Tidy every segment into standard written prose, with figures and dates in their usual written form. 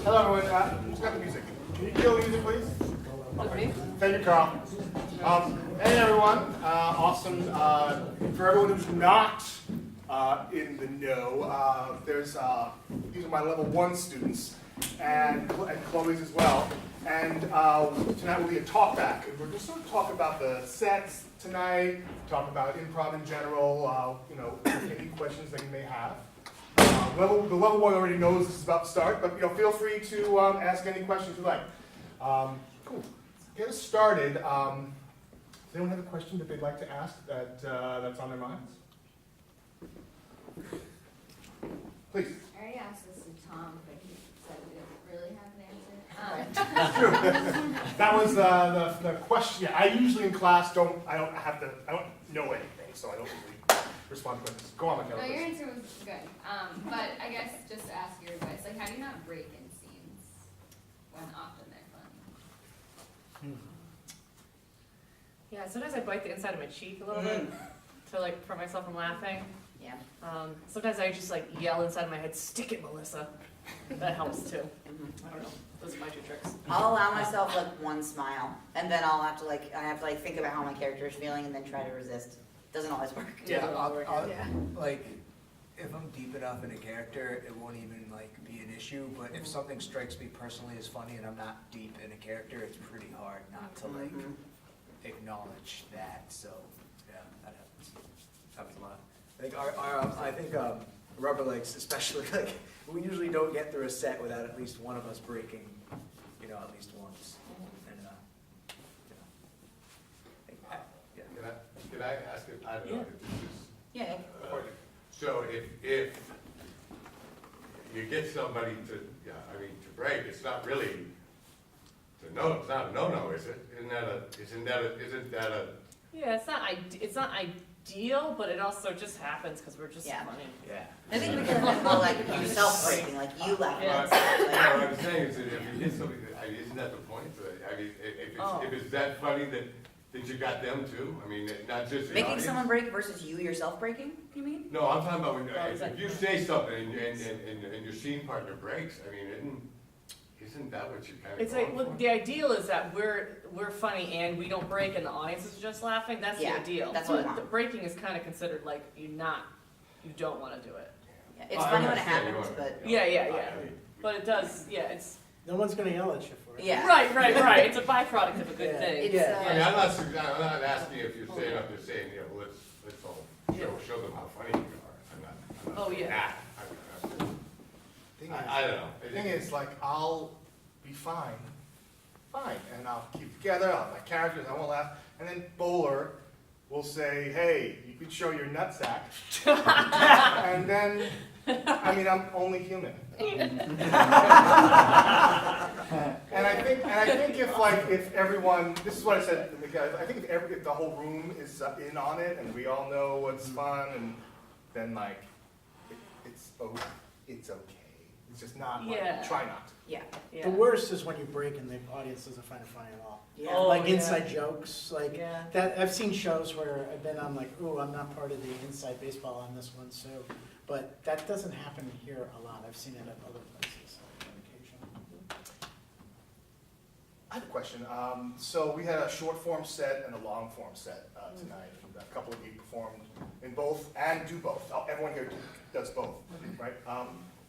Hello, everyone. Who's got the music? Can you kill the music, please? Okay. Thank you, Carl. Hey, everyone. Awesome. For everyone who's not in the know, these are my level 1 students, and Chloe's as well. And tonight will be a talkback. And we're just sort of talk about the sets tonight, talk about improv in general, any questions that you may have. The level 1 already knows this is about to start, but feel free to ask any questions you like. Cool. Get us started. Does anyone have a question that they'd like to ask that's on their minds? Please. I already asked this to Tom, but he said we didn't really have an answer. That was the question. Yeah, I usually in class I don't know anything, so I don't usually respond to questions. Go on, Michaela. No, your answer was good. But I guess just to ask your advice, like, how do you not break in scenes when often they're fun? Yeah, sometimes I bite the inside of my cheek a little bit to prevent myself from laughing. Yeah. Sometimes I just yell inside of my head, "Stick it, Melissa." That helps too. I don't know. Those are my 2 tricks. I'll allow myself one smile, and then I'll have to think about how my character is feeling, and then try to resist. Doesn't always work. Yeah, If I'm deep enough in a character, it won't even be an issue. But if something strikes me personally as funny and I'm not deep in a character, it's pretty hard not to acknowledge that. So yeah, that happens a lot. I think rubber legs, especially we usually don't get through a set without at least one of us breaking, at least once. And Can I ask it? I don't know if this is. Yeah. So if you get somebody to break, it's not really it's not a no-no, is it? Isn't that a? Yeah, it's not ideal, but it also just happens because we're just funny. Yeah. I think we can go yourself breaking, you laugh. Yeah. What I'm saying is that if you hit somebody, isn't that the point? If it's that funny that you got them too? Not just the Making audience. someone break versus you yourself breaking, you mean? No, I'm talking about when exactly. if you say something and your scene partner breaks. Isn't that what you kind of? It's the ideal is that we're funny and we don't break and the audience is just laughing. That's the ideal. That's what we want. The breaking is kind of considered you don't want to do it. Yeah, it's funny when it happens, but Yeah. But it does. Yeah, it's. No one's going to yell at you for it. yeah. Right. It's a byproduct of a good thing. It's, I'm not asking if you're saying. I'm just saying, let's all show them how funny you are. I'm not Oh, yeah. I don't know. The thing is, I'll be fine, and I'll keep it together, I'll have my characters, I won't laugh, and then Bowler will say, hey, you could show your nutsack, and then, I'm only human. And I think if everyone, this is what I said, I think if the whole room is in on it, and we all know what's fun, and then it's okay. It's just not try not to. Yeah. The worst is when you break and the audience doesn't find it funny at all. Yeah. Oh, Inside jokes, Yeah. that. I've seen shows where I've been on ooh, I'm not part of the inside baseball on this one, so, but that doesn't happen here a lot. I've seen it at other places on occasion. I have a question. So we had a short form set and a long form set tonight. A couple of you performed in both and do both. Everyone here does both, right?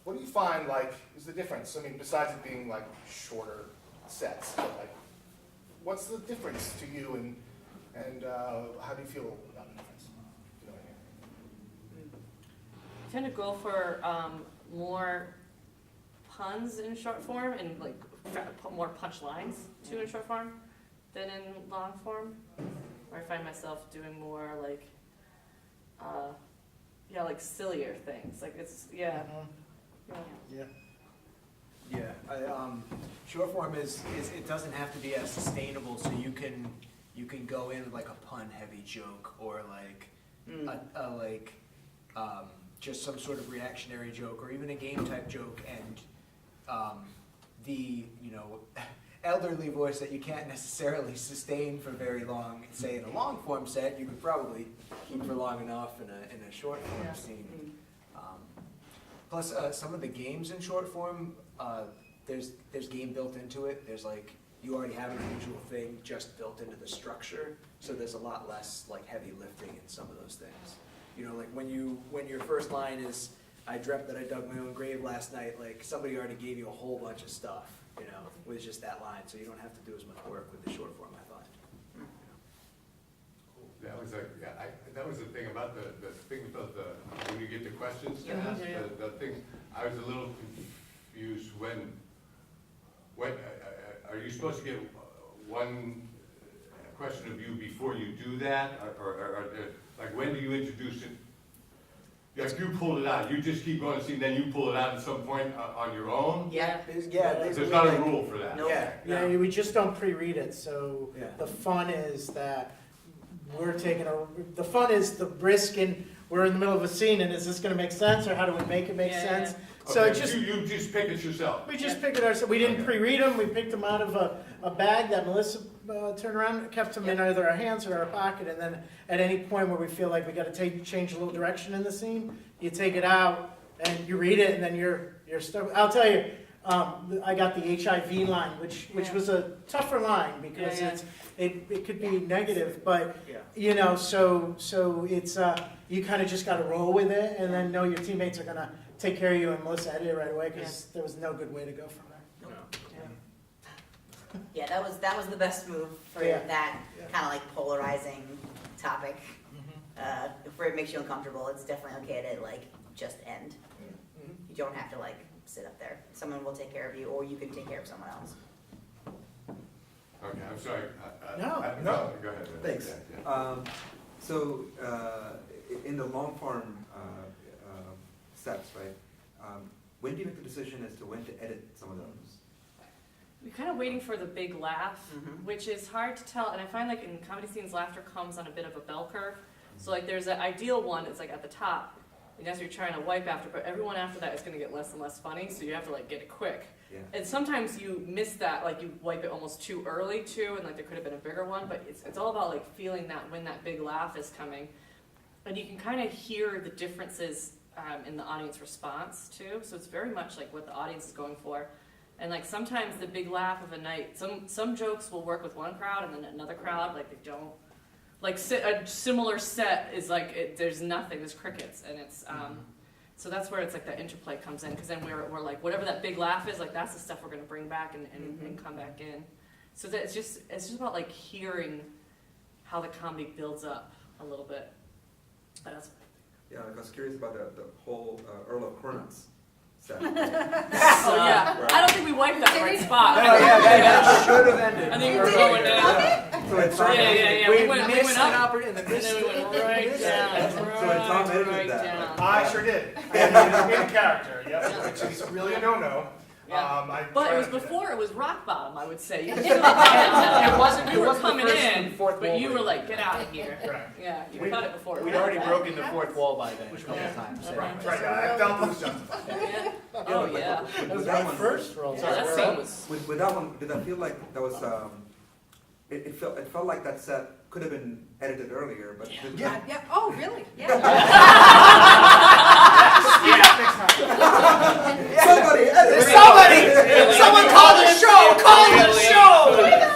What do you find is the difference? Besides it being shorter sets, what's the difference to you, and how do you feel about the difference? You know what I mean? I tend to go for more puns in short form and more punch lines too in short form than in long form. Where I find myself doing more sillier things. Yeah. Short form is it doesn't have to be as sustainable, so you can go in with a pun heavy joke or just some sort of reactionary joke or even a game type joke, and the elderly voice that you can't necessarily sustain for very long. Say in a long form set, you could probably keep for long enough in a short form scene. Plus, some of the games in short form, there's game built into it. There's like, you already have an unusual thing just built into the structure, so there's a lot less like heavy lifting in some of those things. You know, like when your first line is, I dreamt that I dug my own grave last night, like somebody already gave you a whole bunch of stuff, you know, with just that line, so you don't have to do as much work with the short form, I thought. That was that was the thing about the thing about when you get the questions to Yeah. ask, Yeah. the thing, I was a little confused when are you supposed to get one question of you before you do that, or like when do you introduce it? Like you pulled it out, you just keep going to see, then you pull it out at some point on your own? Yeah. There's not a rule for that? Nope. Yeah, we just don't pre-read it, so Yeah. the fun is that the fun is the risk in, we're in the middle of a scene, and is this gonna make sense, or how do we make it make Yeah, sense? So Okay, it's just, you just pick it yourself? we just picked it ourselves, we didn't pre-read them, we picked them out of a bag that Melissa turned around, kept them in either our hands or our pocket, and then at any point where we feel like we gotta change a little direction in the scene, you take it out, and you read it, and then you're stuck. I'll tell you, I got the HIV line, which Yeah. was a tougher line, because Yeah, it could be negative, but, Yeah. you know, so it's, you kinda just gotta roll with it, and then know your teammates are gonna take care of you, and Melissa edited it right away, because there was no good way to go from there. Yeah, that was the best move for Yeah. that Yeah. kind of like polarizing topic. If it makes you uncomfortable, it's definitely okay to like just end. You don't have to like sit up there. Someone will take care of you, or you can take care of someone else. Okay, I'm sorry. No. Go ahead. Thanks. Yeah, yeah. So, in the long form sets, right, when do you make the decision as to when to edit some of those? We're kind of waiting for the big laugh, Mhm. which is hard to tell. And I find like in comedy scenes, laughter comes on a bit of a bell curve. So like there's an ideal one, it's like at the top, and as you're trying to wipe after, but everyone after that is going to get less and less funny, so you have to like get it quick. Yeah. And sometimes you miss that, like you wipe it almost too early too, and like there could have been a bigger one, but it's all about like feeling that when that big laugh is coming. And you can kind of hear the differences in the audience response too, so it's very much like what the audience is going for. And like sometimes the big laugh of a night, some jokes will work with one crowd and then another crowd, like they don't. Like a similar set is like, there's nothing, there's crickets, and it's, so that's where it's like that interplay comes in, because then we're like, whatever that big laugh is, like that's the stuff we're gonna bring back and come back in. So that it's just about like hearing how the comedy builds up a little bit. But that's, Yeah, I was curious about the whole Earl of Coronets set. oh yeah, Right. I don't think we wiped that right spot. Oh, yeah, that should have ended. I think we were going down. So it's Yeah. We went missed up, an opportunity, and then we went right down, So Tom edited right that. down. I sure did. In character, yep, which is really a no-no. Yeah. But it was before it was rock bottom, I would say. You It wasn't we were the coming first in, and fourth but wall you break. were like, get out of here. Right. Yeah, you We- cut it before. We'd already broken the fourth wall by then a couple Yeah. of times. so- Right, I felt it was justified. Yeah. Oh yeah. That was With my that one, first role. Yeah, that scene was. with that one, did I feel like that was, it felt like that set could have been edited earlier, but didn't. Yeah, oh, really? Yeah. Somebody edit! Someone call the show! Call the show!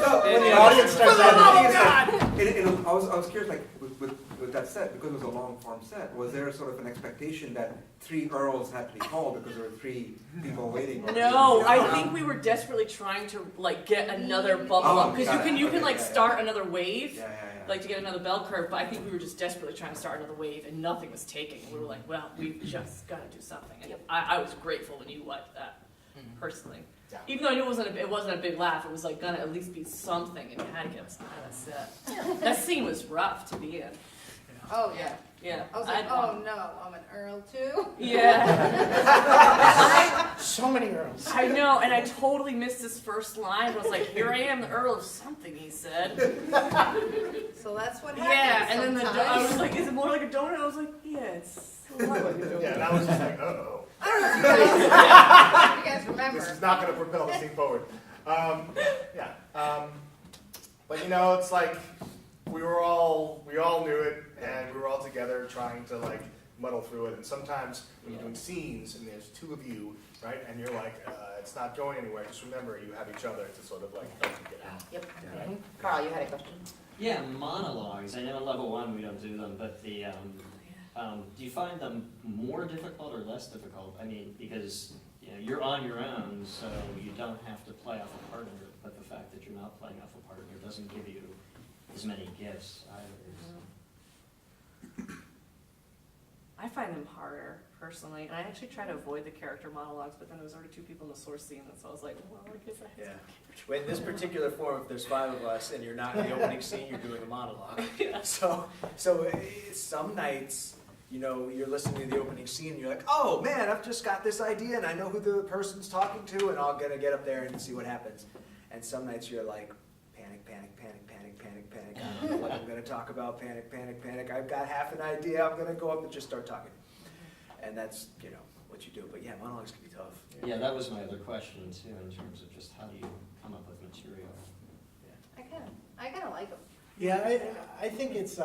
No, when the audience starts For the love of editing, I was curious, like, with that set, because it was a long form set, was there sort of an expectation that 3 Earls had to be called because there were 3 people waiting? No, I think we were desperately trying to like get another bubble up, because got it. you can Okay, like yeah, start another wave. Yeah. Like to get another bell curve, but I think we were just desperately trying to start another wave, and nothing was taking. And we were like, well, we've just got to do something. And I was grateful when you wiped that, personally. Yeah. Even though I knew it wasn't a big laugh, it was like gonna at least be something, and you had to get us out of that set. That scene was rough to be in. Oh, yeah. Yeah. I was like, oh no, I'm an Earl too? Yeah. So many Earls. I know, and I totally missed his first line. I was like, here I am, the Earl of something, he said. So that's what happens Yeah, and then I sometimes. was like, is it more like a donut? I was like, yeah, it's a lot like a donut. Yeah, that was just like, uh-oh. I don't know if you guys remember. This is not gonna propel this thing forward. But you know, it's like, we all knew it, and we were all together trying to like muddle through it. And sometimes when you're doing scenes and there's two of you, right, and you're like, it's not going anywhere, just remember you have each other to sort of like help you get out. Yep. Right? Carl, you had a question? Yeah, monologues. I know level 1 we don't do them, but the do you find them more difficult or less difficult? I mean, because you're on your own, so you don't have to play off a partner. But the fact that you're not playing off a partner doesn't give you as many gifts either. I find them harder, personally, and I actually try to avoid the character monologues, but then there was already 2 people in the source scene, and so I was like, well, I guess I have Yeah. In this particular form, if there's 5 of us and you're not in the opening scene, you're doing a monologue. Yeah. So some nights, you're listening to the opening scene and you're like, oh man, I've just got this idea and I know who the person's talking to and I'm gonna get up there and see what happens. And some nights you're like, panic, panic, panic, panic, panic, panic. I don't know what I'm gonna talk about, panic, panic, panic. I've got half an idea, I'm gonna go up and just start talking. And that's, what you do. But yeah, monologues can be tough. Yeah, that was my other question too, in terms of just how do you come up with material. I kind of like them. Yeah, I think it's,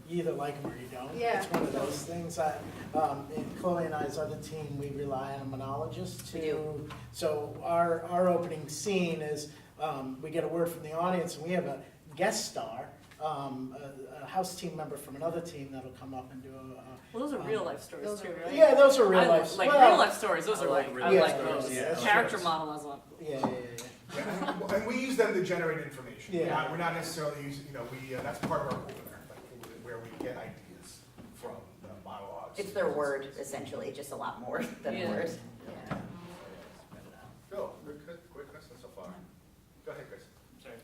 you either like them or you don't. Yeah. It's one of those things. In Chloe and I's other team, we rely on a monologist We to, do. so our opening scene is, we get a word from the audience and we have a guest star, a house team member from another team that'll come up and do Well, those are real life stories those too, are- right? yeah, those are real I life. like well, real life stories. Those I are like like real I life like stories, those. yeah, that's Character yours. monologues. One. Yeah. Yeah, and we use them to generate information. Yeah. We're not necessarily using, that's part of our opener, like where we get ideas from the monologues. It's their word, essentially, just a lot more than a Yeah. word. Yeah. Phil, great question so far. Go ahead, Chris. Sorry.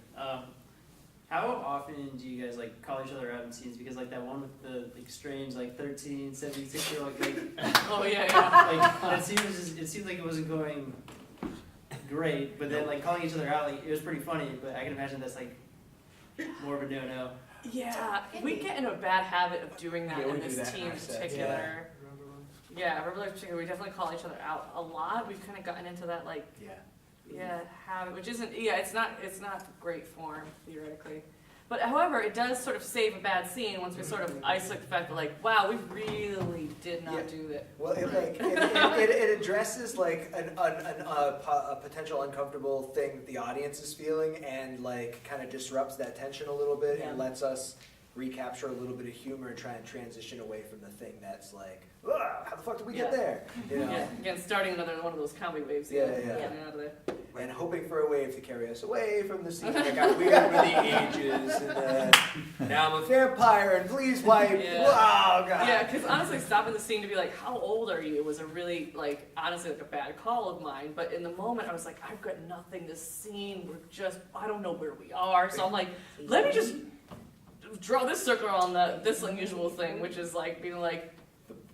How often do you guys call each other out in scenes? Because that one with the strange 13, 76-year-old Oh yeah, yeah. it seemed like it wasn't going great, but then calling each other out, it was pretty funny. But I can imagine that's more of a no. Yeah, we get in a bad habit of doing that Yeah, we in do this that team in in our set. particular. Yeah, River Life particular, we definitely call each other out a lot. We've kind of gotten into that Yeah. habit, which isn't it's not great form theoretically. But however, it does sort of save a bad scene once we sort of isolate the fact that wow, we really did not Yeah. do that. Well, it addresses a potential uncomfortable thing that the audience is feeling and kind of disrupts that tension a little bit and Yeah. lets us recapture a little bit of humor and try and transition away from the thing that's how the fuck did we get Yeah. there? Yeah, again, starting another one of those comedy waves. Yeah, again, yeah. Getting out of there. And hoping for a wave to carry us away from the scene that got weird with the ages and now I'm a vampire and please wipe. Yeah. Oh god. Yeah, because honestly, stopping the scene to be how old are you was a really, honestly, a bad call of mine. But in the moment, I was like, I've got nothing to scene. I don't know where we are. So I'm like, let me just draw this circle on this unusual thing, which is being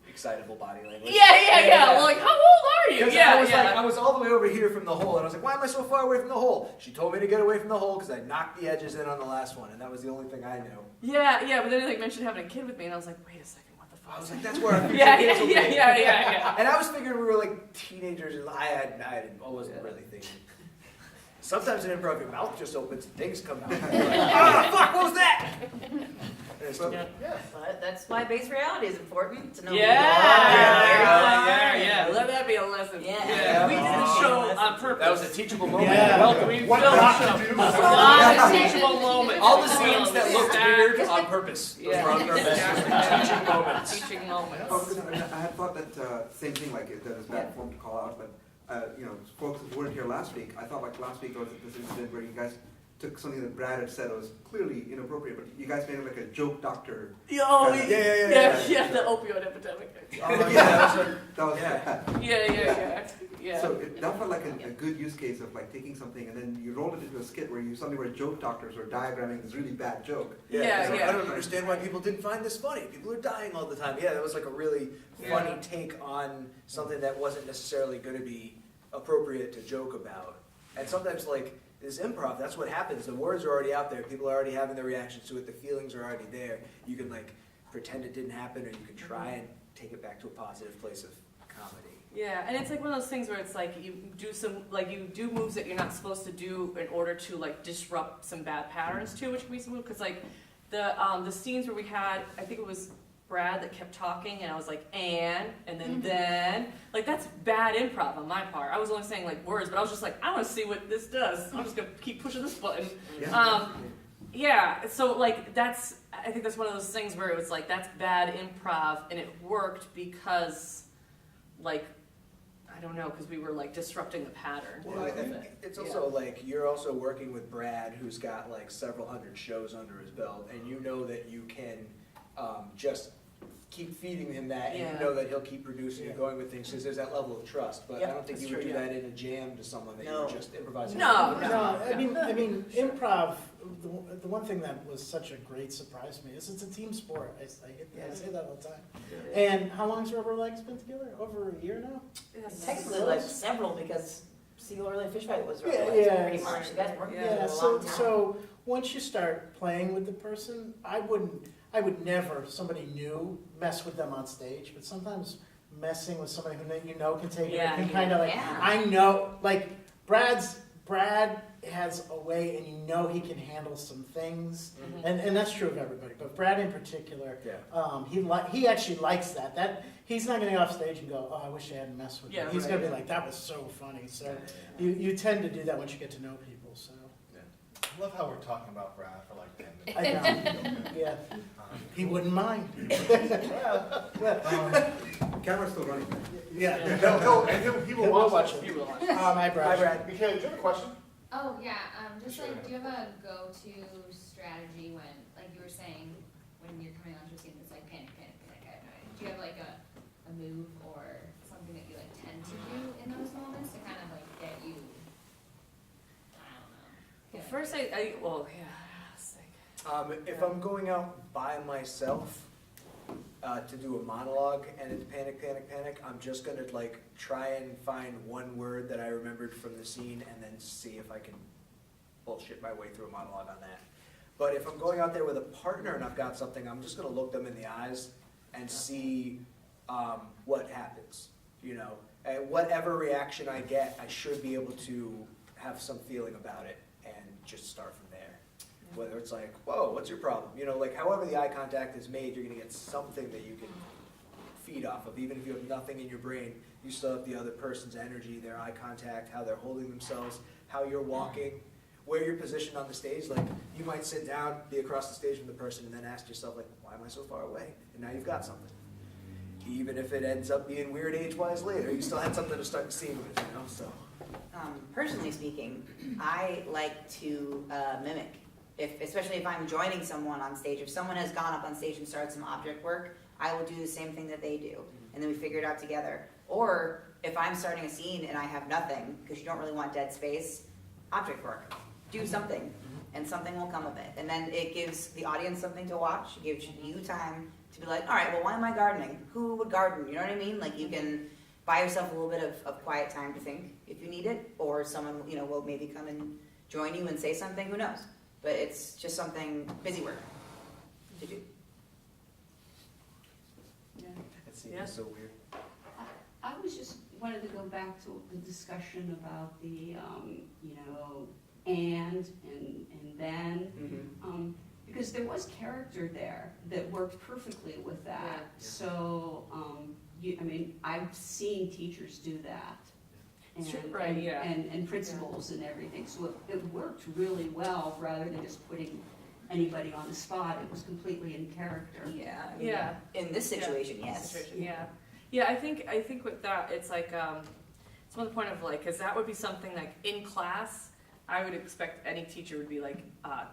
Excitable body language. yeah. Well, how old are you? 'Cause Yeah, I was yeah. I was all the way over here from the hole, and I was like, why am I so far away from the hole? She told me to get away from the hole because I knocked the edges in on the last one, and that was the only thing I knew. Yeah, but then they mentioned having a kid with me, and I was like, wait a second, what the fuck? I was like, that's where our future yeah, kids will be. yeah. And I was figuring we were teenagers, and I wasn't really thinking. Sometimes in improv, your mouth just opens and things come out. You're like, fuck, what was that? And it's still- Yeah. But that's why base reality is important to know. Yeah. Let that be a lesson. Yeah. We did the show on purpose. That was a teachable moment. Yeah. Welcome. We What filmed not the to show. do. A lot of teachable moments. All the scenes that looked weird on purpose. Those Yeah. were on purpose. Teaching moments. Teaching moments. Oh, because I had thought that same thing, that was bad form to call out, but folks who weren't here last week, I thought last week there was this incident where you guys took something that Brad had said that was clearly inappropriate, but you guys made it a joke doctor. Oh, Yeah, yeah, the opioid epidemic. That was bad. Yeah. So that felt like a good use case of taking something and then you rolled it into a skit where you suddenly were joke doctors or diagramming this really bad joke. Yeah, So yeah. I don't understand why people didn't find this funny. People are dying all the time. Yeah, that was a really funny take on something that wasn't necessarily going to be appropriate to joke about. And sometimes this improv, that's what happens. The words are already out there. People are already having their reactions to it. The feelings are already there. You can pretend it didn't happen, or you can try and take it back to a positive place of comedy. Yeah, and it's one of those things where it's you do you do moves that you're not supposed to do in order to disrupt some bad patterns too, which can be some because the scenes where we had, I think it was Brad that kept talking, and I was like, and then, like, that's bad improv on my part. I was only saying like words, but I was just like, I want to see what this does. I'm just gonna keep pushing this button. Yeah, so like I think that's one of those things where it was like, that's bad improv, and it worked because, like, I don't know, because we were like disrupting the pattern. Well, I think it's also like, you're also working with Brad, who's got like several hundred shows under his belt, and you know that you can just keep feeding him that, and you know that he'll keep producing and going with things, because there's that level of trust. But I don't think that's you would true, do that in a jam to someone that No. you were just improvising. No. I mean, improv, the one thing that was such a great surprise to me is it's a team sport. I say that all the time. And how long's Rubber Legs been together? Over a year now? Technically, like several, because Seal Early Fish Fight was Yeah, pretty yeah. much. You guys worked Yeah, together Yeah, a so, long time. so once you start playing with the person, I would never, somebody new, mess with them on stage, but sometimes messing with somebody who you know can take it, Yeah, can kind of like, yeah. I know, like, Brad has a way, and you know he can handle some things, and that's true of everybody, but Brad in particular, he actually likes that, he's not gonna get off stage and go, oh, I wish I hadn't messed with you. Yeah, He's gonna right. be like, that was so funny, so you tend to do that once you get to know people, so. I love how we're talking about Brad for like 10 minutes. I know, yeah, he wouldn't mind. Camera's still running. Yeah. He will watch it. You will watch. Hi, Brad. Michaela, do you have a question? Oh, yeah, just like, do you have a go-to strategy when, like you were saying, when you're coming onto a scene, it's like panic, panic, panic, I have no idea. Do you have like a move or something that you like tend to do in those moments to kind of like get you, I don't know. Well, get first it's like, If I'm going out by myself to do a monologue and it's panic, panic, panic, I'm just gonna like try and find one word that I remembered from the scene and then see if I can bullshit my way through a monologue on that. But if I'm going out there with a partner and I've got something, I'm just gonna look them in the eyes and see what happens. You know, and whatever reaction I get, I should be able to have some feeling about it and just start from there. Whether it's like, whoa, what's your problem? You know, like however the eye contact is made, you're gonna get something that you can feed off of. Even if you have nothing in your brain, you still have the other person's energy, their eye contact, how they're holding themselves, how you're walking, where you're positioned on the stage. Like you might sit down, be across the stage from the person, and then ask yourself, like, why am I so far away? And now you've got something. Even if it ends up being weird age-wise later, you still had something to start the scene with, you know, so. Personally speaking, I like to mimic. Especially if I'm joining someone on stage, if someone has gone up on stage and started some object work, I will do the same thing that they do, and then we figure it out together. Or if I'm starting a scene and I have nothing, because you don't really want dead space, object work. Do something, and something will come of it. And then it gives the audience something to watch, it gives you time to be like, all right, well, why am I gardening? Who would garden? You know what I mean? Like you can buy yourself a little bit of quiet time to think if you need it, or someone, you know, will maybe come and join you and say something, who knows? But it's just something, busy work to do. That seems so weird. I was just wanted to go back to the discussion about the, and then, because there was character there that worked perfectly with that. Yeah. So, I've seen teachers do that. Sure, right, yeah. And principals and everything, so it worked really well, rather than just putting anybody on the spot, it was completely in character. Yeah. Yeah. In this situation, yes. Yeah, I think with that, it's like, it's one point of like, cause that would be something like in class, I would expect any teacher would be like,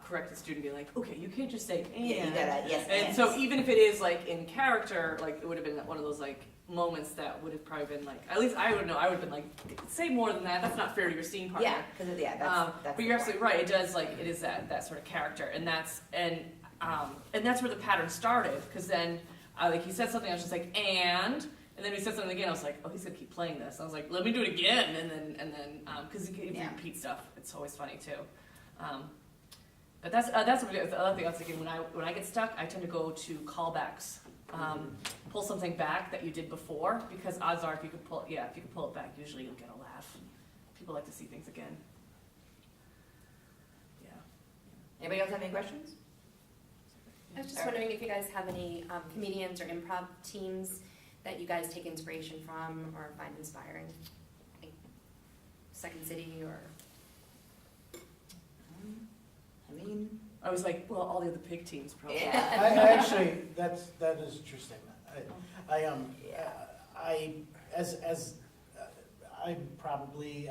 correct the student, be like, okay, you can't just say and. Yeah, you gotta, yes, And so even if it is like in character, like it would have been one of those like moments that would have probably been like, at least I would know, I would have been like, say more than that, that's not fair to your scene partner. Yeah, because that's But you're absolutely right, it does like, it is that sort of character, and that's where the pattern started, because then, like he said something, I was just like, and then he said something again, I was like, oh, he's gonna keep playing this. I was like, let me do it again, and then, because if you repeat stuff, it's always funny too. But that's what the other thing I was thinking, when I get stuck, I tend to go to callbacks. Pull something back that you did before, because odds are if you can pull it back, usually you'll get a laugh. People like to see things again. Yeah. Anybody else have any questions? I was just wondering if you guys have any comedians or improv teams that you guys take inspiration from or find inspiring, like Second City or. I mean, I was like, well, all the other pig teams probably. yeah. I actually, that is interesting.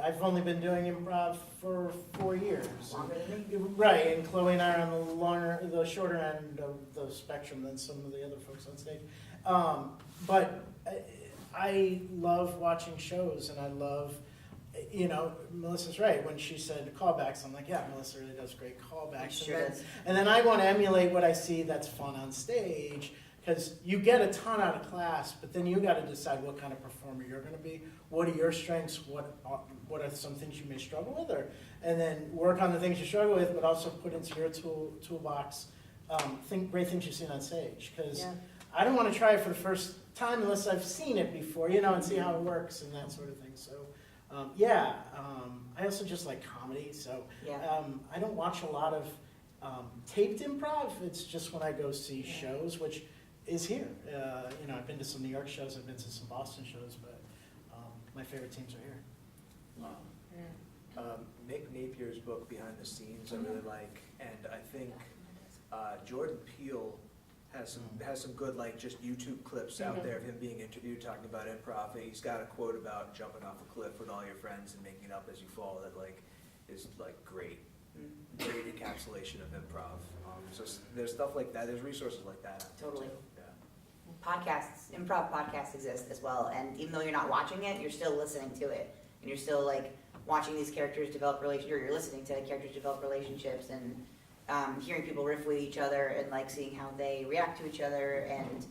I've only been doing improv for 4 years. Longer than me. Right, and Chloe and I are on the shorter end of the spectrum than some of the other folks on stage. But I love watching shows, and I love, Melissa's right. When she said callbacks, I'm like, yeah, Melissa really does great callbacks. Sure does. And then I want to emulate what I see that's fun on stage, because you get a ton out of class, but then you got to decide what kind of performer you're going to be. What are your strengths? What are some things you may struggle with? And then work on the things you struggle with, but also put into your toolbox great things you've seen on stage. Because I don't want to try it for the first time unless I've seen it before, and see how it works and that sort of thing. So, I also just like comedy. So I don't watch a lot of taped improv. It's just when I go see shows, which is here. I've been to some New York shows, I've been to some Boston shows, but my favorite teams are here. Nick Napier's book, Behind the Scenes, I really like, and I think Jordan Peele has some good just YouTube clips out there of him being interviewed talking about improv. He's got a quote about jumping off a cliff with all your friends and making it up as you fall that is great encapsulation of improv. So there's stuff like that. There's resources like that. Totally. Yeah. Podcasts, improv podcasts exist as well, and even though you're not watching it, you're still listening to it, and you're still watching these characters develop relationships, or you're listening to characters develop relationships, and hearing people riff with each other, and seeing how they react to each other, and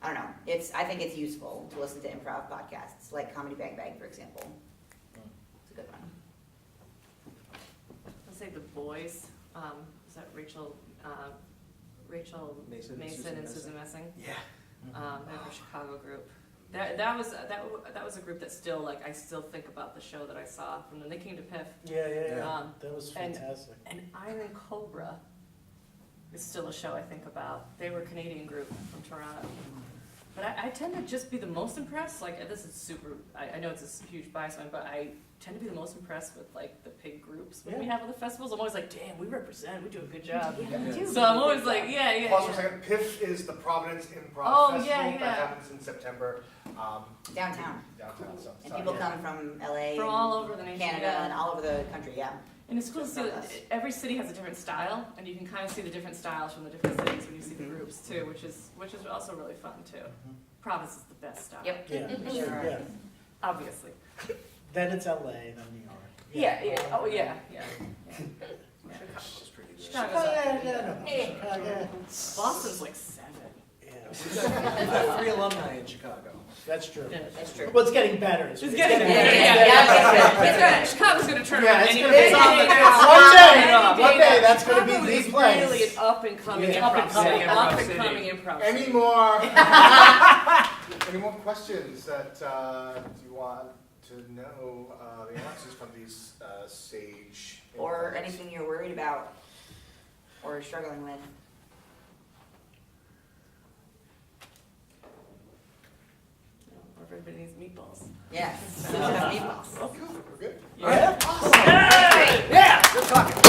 I don't know. I think it's useful to listen to improv podcasts, like Comedy Bang Bang, for example. It's a good one. I'll say The Boys. Is that Rachel Mason and Susan Messing? Yeah. They're a Chicago group. That was a group that still I still think about the show that I saw from when they came to PIF. Yeah. That was And fantastic. Iron Cobra is still a show I think about. They were a Canadian group from Toronto. But I tend to just be the most impressed. This is super. I know it's a huge bias one, but I tend to be the most impressed with the pig groups when we have at the festivals. I'm always damn, we represent. We do a good job. So I'm always Pause for a second. PIF is the Providence Improv Festival that happens in September. Downtown. So, And people come from LA, from all over the nation, Canada, and all over the country, And it's cool to see that every city has a different style, and you can kind of see the different styles from the different cities when you see the groups too, which is also really fun too. Providence is the best style. Yep. Yeah. Obviously. Then it's LA, then New York. Yeah. Oh yeah. It's pretty good. Chicago's Boston's 7. Yeah. We've got 3 alumni in Chicago. That's true. Yeah. That's true. Well, it's getting better. It's getting better. Yeah. Chicago's gonna turn Yeah, around it's any gonna day. be- One day, that's gonna be the Chicago place. is really an up and coming improv city. Any more questions that you want to know the answers from these sage Or improvs? anything you're worried about or struggling with. Or if everybody needs meatballs. Yes. Meatballs. We're good. Yeah. Yeah, good talking.